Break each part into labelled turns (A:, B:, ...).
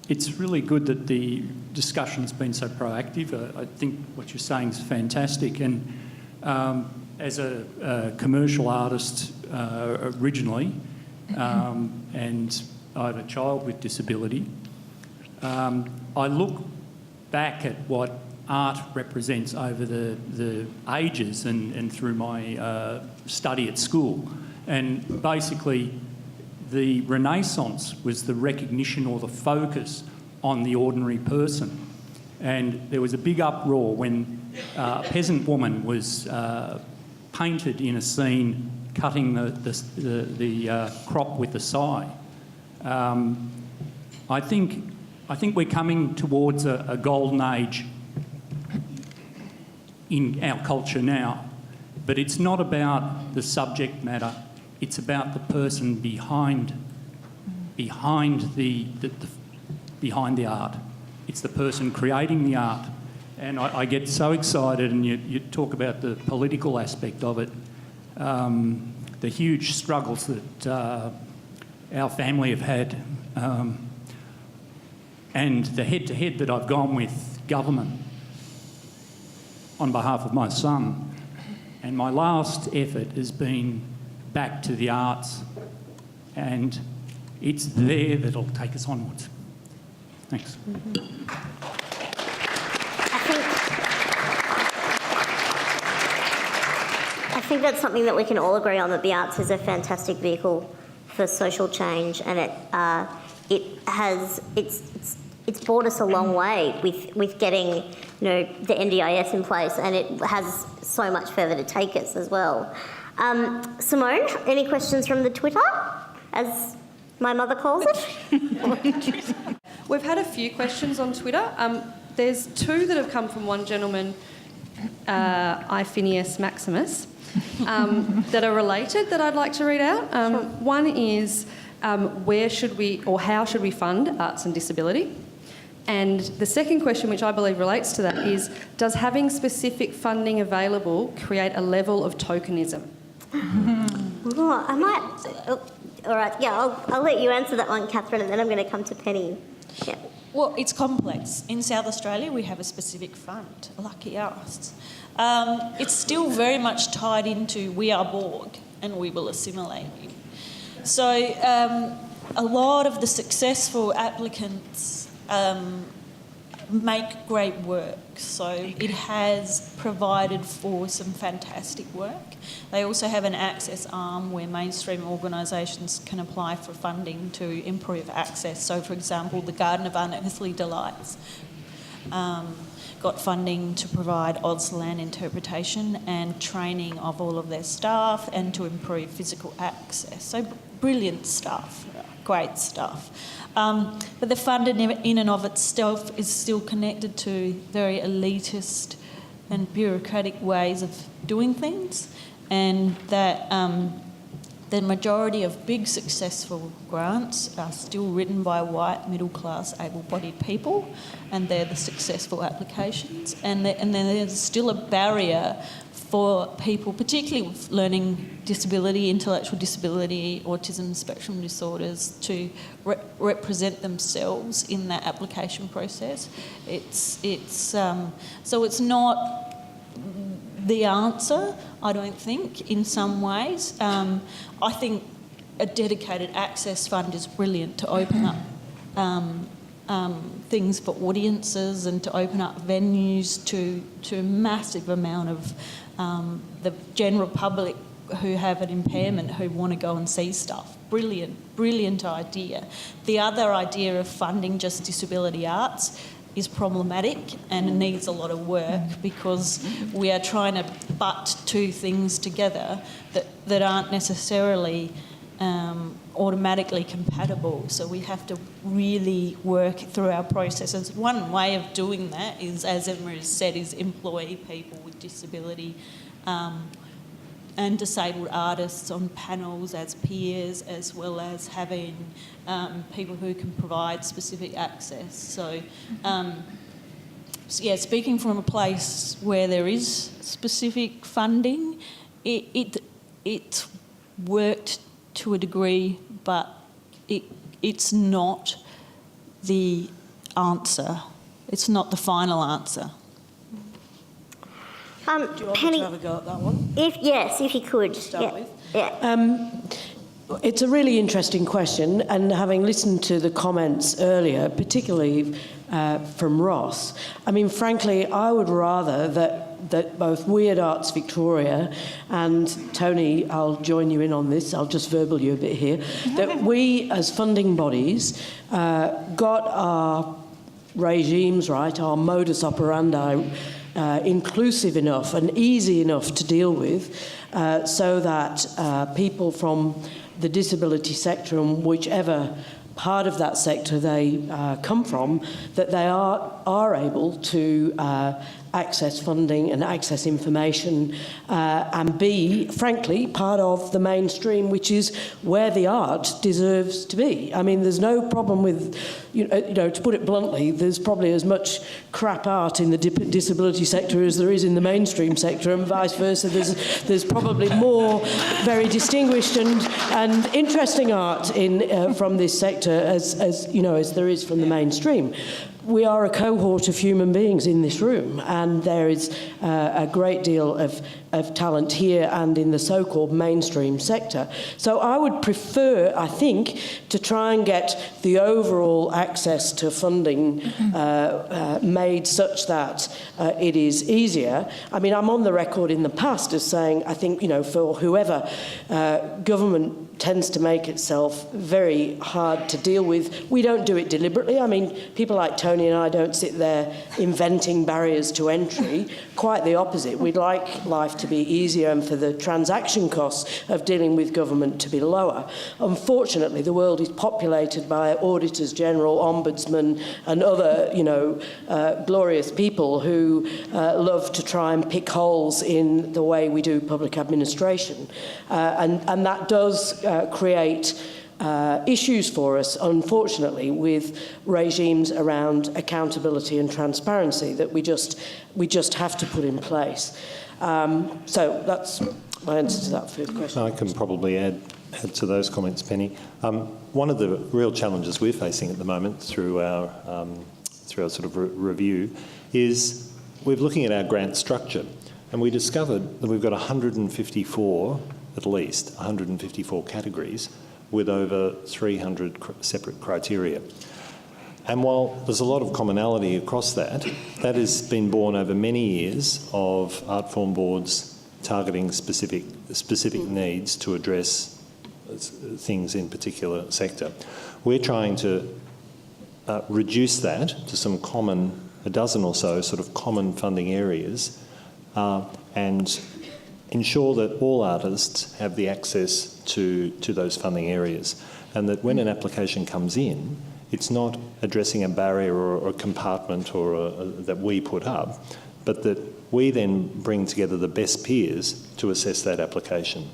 A: it's really good that the discussion's been so proactive. I think what you're saying is fantastic. And as a commercial artist originally, and I have a child with disability, I look back at what art represents over the ages and through my study at school. And basically, the Renaissance was the recognition or the focus on the ordinary person. And there was a big uproar when a peasant woman was painted in a scene cutting the crop with a scythe. I think we're coming towards a golden age in our culture now, but it's not about the subject matter. It's about the person behind the art. It's the person creating the art. And I get so excited, and you talk about the political aspect of it, the huge struggles that our family have had, and the head-to-head that I've gone with government on behalf of my son. And my last effort has been back to the arts, and it's there that'll take us onwards. Thanks.
B: I think that's something that we can all agree on, that the arts is a fantastic vehicle for social change, and it's brought us a long way with getting the NDIS in place, and it has so much further to take us as well. Simone, any questions from the Twitter, as my mother calls it?
C: We've had a few questions on Twitter. There's two that have come from one gentleman, Iphineus Maximus, that are related that I'd like to read out.
B: Sure.
C: One is where should we, or how should we fund arts and disability? And the second question, which I believe relates to that, is does having specific funding available create a level of tokenism?
B: Oh, I might... all right, yeah, I'll let you answer that one, Catherine, and then I'm going to come to Penny. Yeah.
D: Well, it's complex. In South Australia, we have a specific fund, lucky us. It's still very much tied into we are Borg and we will assimilate you. So a lot of the successful applicants make great work. So it has provided for some fantastic work. They also have an access arm where mainstream organisations can apply for funding to improve access. So, for example, the Garden of Unearthly Delights got funding to provide Auslan interpretation and training of all of their staff and to improve physical access. So brilliant stuff, great stuff. But the fund in and of itself is still connected to very elitist and bureaucratic ways of doing things, and that the majority of big successful grants are still written by white, middle-class, able-bodied people, and they're the successful applications. And then there's still a barrier for people, particularly with learning disability, intellectual disability, autism spectrum disorders, to represent themselves in that application process. So it's not the answer, I don't think, in some ways. I think a dedicated access fund is brilliant to open up things for audiences and to open up venues to a massive amount of the general public who have an impairment who want to go and see stuff. Brilliant idea. The other idea of funding just disability arts is problematic and needs a lot of work because we are trying to butt two things together that aren't necessarily automatically compatible. So we have to really work through our processes. One way of doing that is, as Emma has said, is employ people with disability and disabled artists on panels as peers, as well as having people who can provide specific access. So, speaking from a place where there is specific funding, it worked to a degree, but it's not the answer. It's not the final answer.
E: Do you want me
B: Penny,
E: to have a go at that one?
B: if you could.
E: Start
B: yeah.
E: with?
B: Yeah.
E: It's a really interesting question, and having listened to the comments earlier, particularly from Ross, I mean, frankly, I would rather that both Weird Arts Victoria and Tony, I'll join you in on this, I'll just verbal you a bit here, that we as funding bodies got our regimes right, our modus operandi inclusive enough and easy enough to deal with so that people from the disability sector and whichever part of that sector they come from, that they are able to access funding and access information and be, frankly, part of the mainstream, which is where the art deserves to be. I mean, there's no problem with, you know, to put it bluntly, there's probably as much crap art in the disability sector as there is in the mainstream sector, and vice versa. There's probably more very distinguished and interesting art in from this sector as you know, as there is from the mainstream. We are a cohort of human beings in this room, and there is a great deal of talent here and in the so-called mainstream sector. So I would prefer, I think, to try and get the overall access to funding made such that it is easier. I mean, I'm on the record in the past as saying, I think, you know, for whoever, government tends to make itself very hard to deal with. We don't do it deliberately. I mean, people like Tony and I don't sit there inventing barriers to entry. Quite the opposite. We'd like life to be easier and for the transaction costs of dealing with government to be lower. Unfortunately, the world is populated by auditors general, ombudsmen, and other, you know, glorious people who love to try and pick holes in the way we do public administration. And that does create issues for us, unfortunately, with regimes around accountability and transparency that we just have to put in place. So that's my answer to that first question.
F: I can probably add to those comments, Penny. One of the real challenges we're facing at the moment through our sort of review is we're looking at our grant structure, and we discovered that we've got 154, at least 154 categories with over 300 separate criteria. And while there's a lot of commonality across that, that has been born over many years of art form boards targeting specific needs to address things in particular sector. We're trying to reduce that to some common, a dozen or so sort of common funding areas, and ensure that all artists have the access to those funding areas, and that when an application comes in, it's not addressing a barrier or a compartment that we put up, but that we then bring together the best peers to assess that application.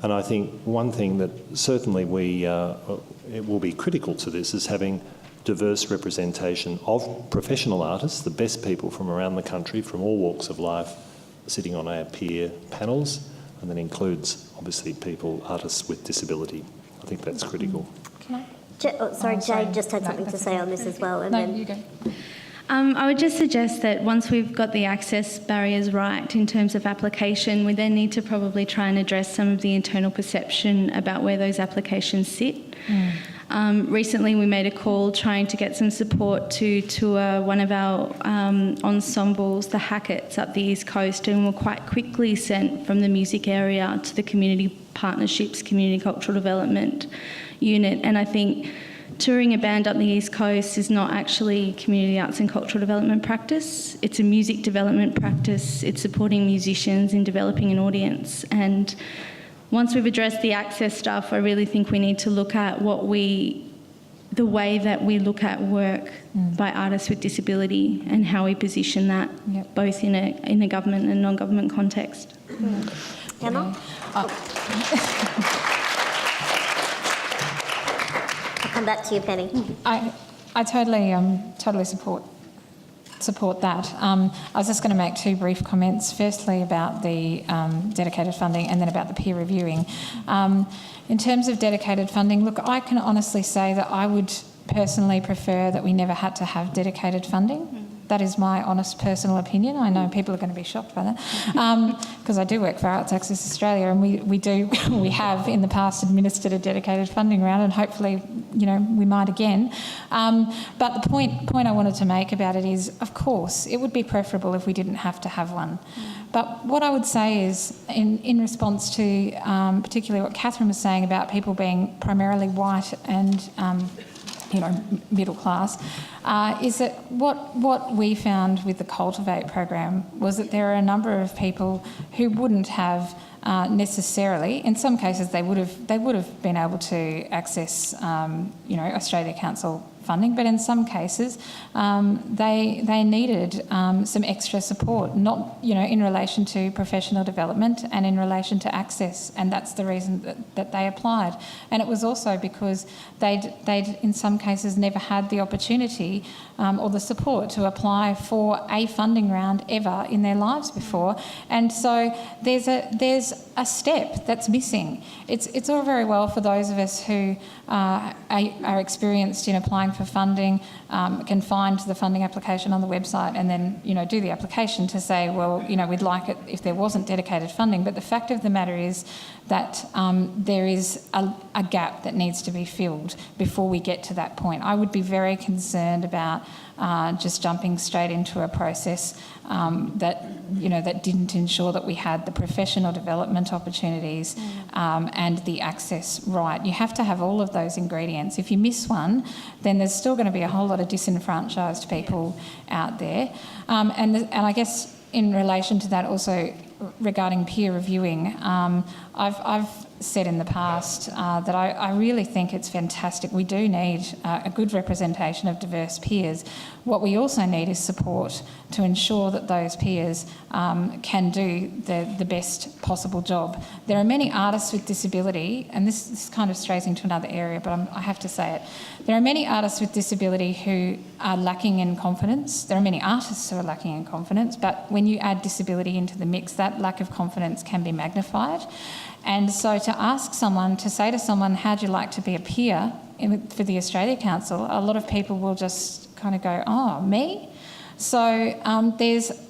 F: And I think one thing that certainly it will be critical to this is having diverse representation of professional artists, the best people from around the country, from all walks of life, sitting on our peer panels, and that includes obviously artists with disability. I think that's critical.
G: Can I?
B: Jade just had something to say on this as well. And
G: No,
B: then
G: you go.
H: I would just suggest that once we've got the access barriers right in terms of application, we then need to probably try and address some of the internal perception about where those applications sit. Recently we made a call trying to get some support to tour one of our ensembles, the Hacketts, up the East Coast, and were quite quickly sent from the music area to the community partnerships, community cultural development unit. And I think touring a band up the East Coast is not actually community arts and cultural development practice. It's a music development practice. It's supporting musicians in developing an audience. And once we've addressed the access stuff, I really think we need to look at the way that we look at work by artists with disability and how we position that, both in a government and non-government context.
B: Emma? I'll come back to you, Penny.
G: I totally support support that. I was just going to make two brief comments. Firstly, about the dedicated funding, and then about the peer reviewing. In terms of dedicated funding, look, I can honestly say that I would personally prefer that we never had to have dedicated funding. That is my honest personal opinion. I know people are going to be shocked by that, because I do work for Arts Access Australia, and we have in the past administered a dedicated funding round, and hopefully, we might again. But the point I wanted to make about it is, of course, it would be preferable if we didn't have to have one. But what I would say is, in response to particularly what Catherine was saying about people being primarily white and middle class, is that what we found with the Cultivate program was that there are a number of people who wouldn't have necessarily, in some cases they would have been able to access Australia Council funding, but in some cases they needed some extra support, not in relation to professional development and in relation to access, and that's the reason that they applied. And it was also because they'd in some cases never had the opportunity or the support to apply for a funding round ever in their lives before, and so there's a step that's missing. It's all very well for those of us who are experienced in applying for funding, can find the funding application on the website and then do the application to say, well, we'd like it if there wasn't dedicated funding. But the fact of the matter is that there is a gap that needs to be filled before we get to that point. I would be very concerned about just jumping straight into a process that didn't ensure that we had the professional development opportunities and the access right. You have to have all of those ingredients. If you miss one, then there's still going to be a whole lot of disenfranchised people out there. And I guess in relation to that also, regarding peer reviewing, I've said in the past that I really think it's fantastic. We do need a good representation of diverse peers. What we also need is support to ensure that those peers can do the best possible job. There are many artists with disability, and this kind of strays into another area, but I have to say it. There are many artists with disability who are lacking in confidence. There are many artists who are lacking in confidence, but when you add disability into the mix, that lack of confidence can be magnified. And so to say to someone, how'd you like to be a peer for the Australia Council, a lot of people will just kind of go, oh, me? So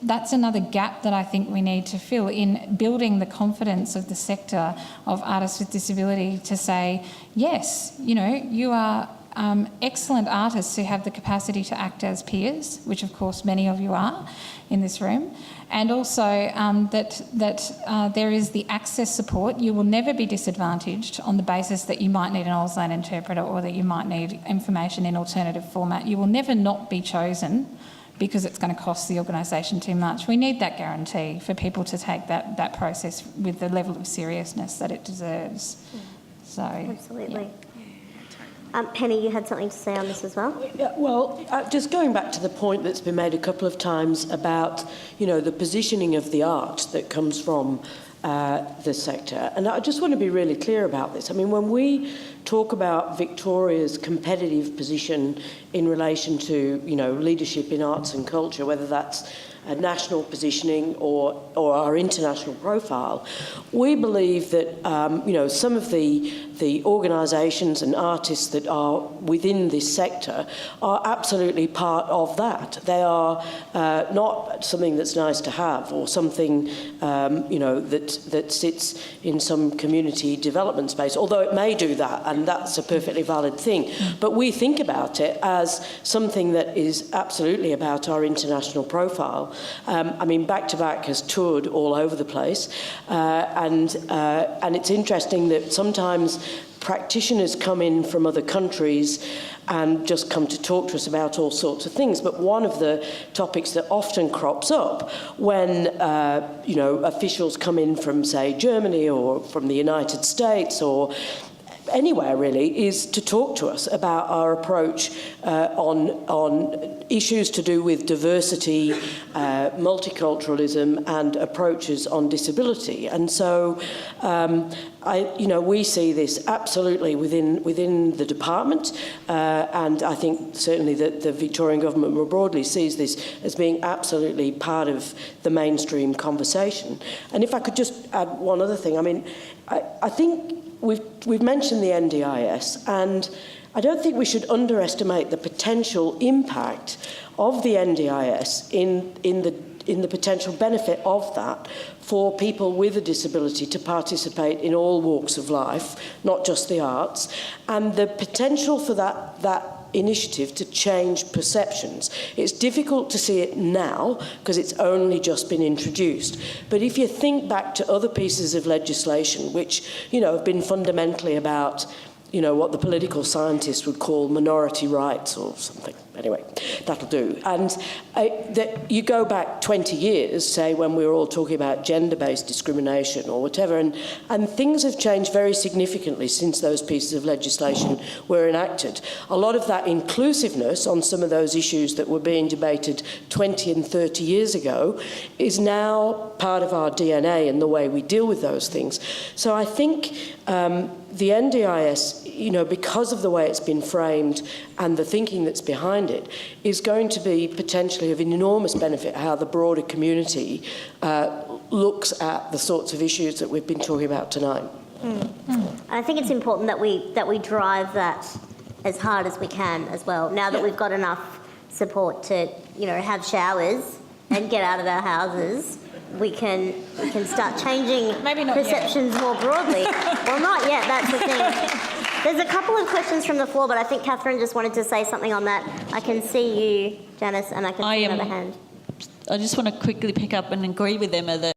G: that's another gap that I think we need to fill in building the confidence of the sector of artists with disability to say, yes, you are excellent artists who have the capacity to act as peers, which of course many of you are in this room, and also that there is the access support. You will never be disadvantaged on the basis that you might need an Auslan interpreter or that you might need information in alternative format. You will never not be chosen because it's going to cost the organisation too much. We need that guarantee for people to take that process with the level of seriousness that it deserves. So,
B: absolutely. Penny, you had something to say on this as well?
E: Yeah, well, just going back to the point that's been made a couple of times about, the positioning of the art that comes from the sector. And I just want to be really clear about this. I mean, when we talk about Victoria's competitive position in relation to, leadership in arts and culture, whether that's a national positioning or our international profile, we believe that, some of the organisations and artists that are within this sector are absolutely part of that. They are not something that's nice to have or something, that sits in some community development space, although it may do that, and that's a perfectly valid thing. But we think about it as something that is absolutely about our international profile. Back to Back has toured all over the place, and it's interesting that sometimes practitioners come in from other countries and just come to talk to us about all sorts of things. But one of the topics that often crops up when, officials come in from, say, Germany or from the United States or anywhere really, is to talk to us about our approach on issues to do with diversity, multiculturalism, and approaches on disability. And so, we see this absolutely within the department, and I think certainly that the Victorian government more broadly sees this as being absolutely part of the mainstream conversation. And if I could just add one other thing, I mean, I think we've mentioned the NDIS, and I don't think we should underestimate the potential impact of the NDIS in the potential benefit of that for people with a disability to participate in all walks of life, not just the arts, and the potential for that initiative to change perceptions. It's difficult to see it now because it's only just been introduced. But if you think back to other pieces of legislation which, have been fundamentally about, what the political scientists would call minority rights or something. Anyway, that'll do. And you go back 20 years, say, when we were all talking about gender-based discrimination or whatever, and things have changed very significantly since those pieces of legislation were enacted. A lot of that inclusiveness on some of those issues that were being debated 20 and 30 years ago is now part of our DNA and the way we deal with those things. So I think the NDIS, because of the way it's been framed and the thinking that's behind it, is going to be potentially of an enormous benefit how the broader community looks at the sorts of issues that we've been talking about tonight.
B: I think it's important that we drive that as hard as we can as well. Now that we've got enough support to, have showers and get out of our houses, we can start changing perceptions more broadly. Well, not yet, that's the thing. There's a couple of questions from the floor, but I think Catherine just wanted to say something on that. I can see you, Janice, and I can see another hand.
I: I just want to quickly pick up and agree with Emma that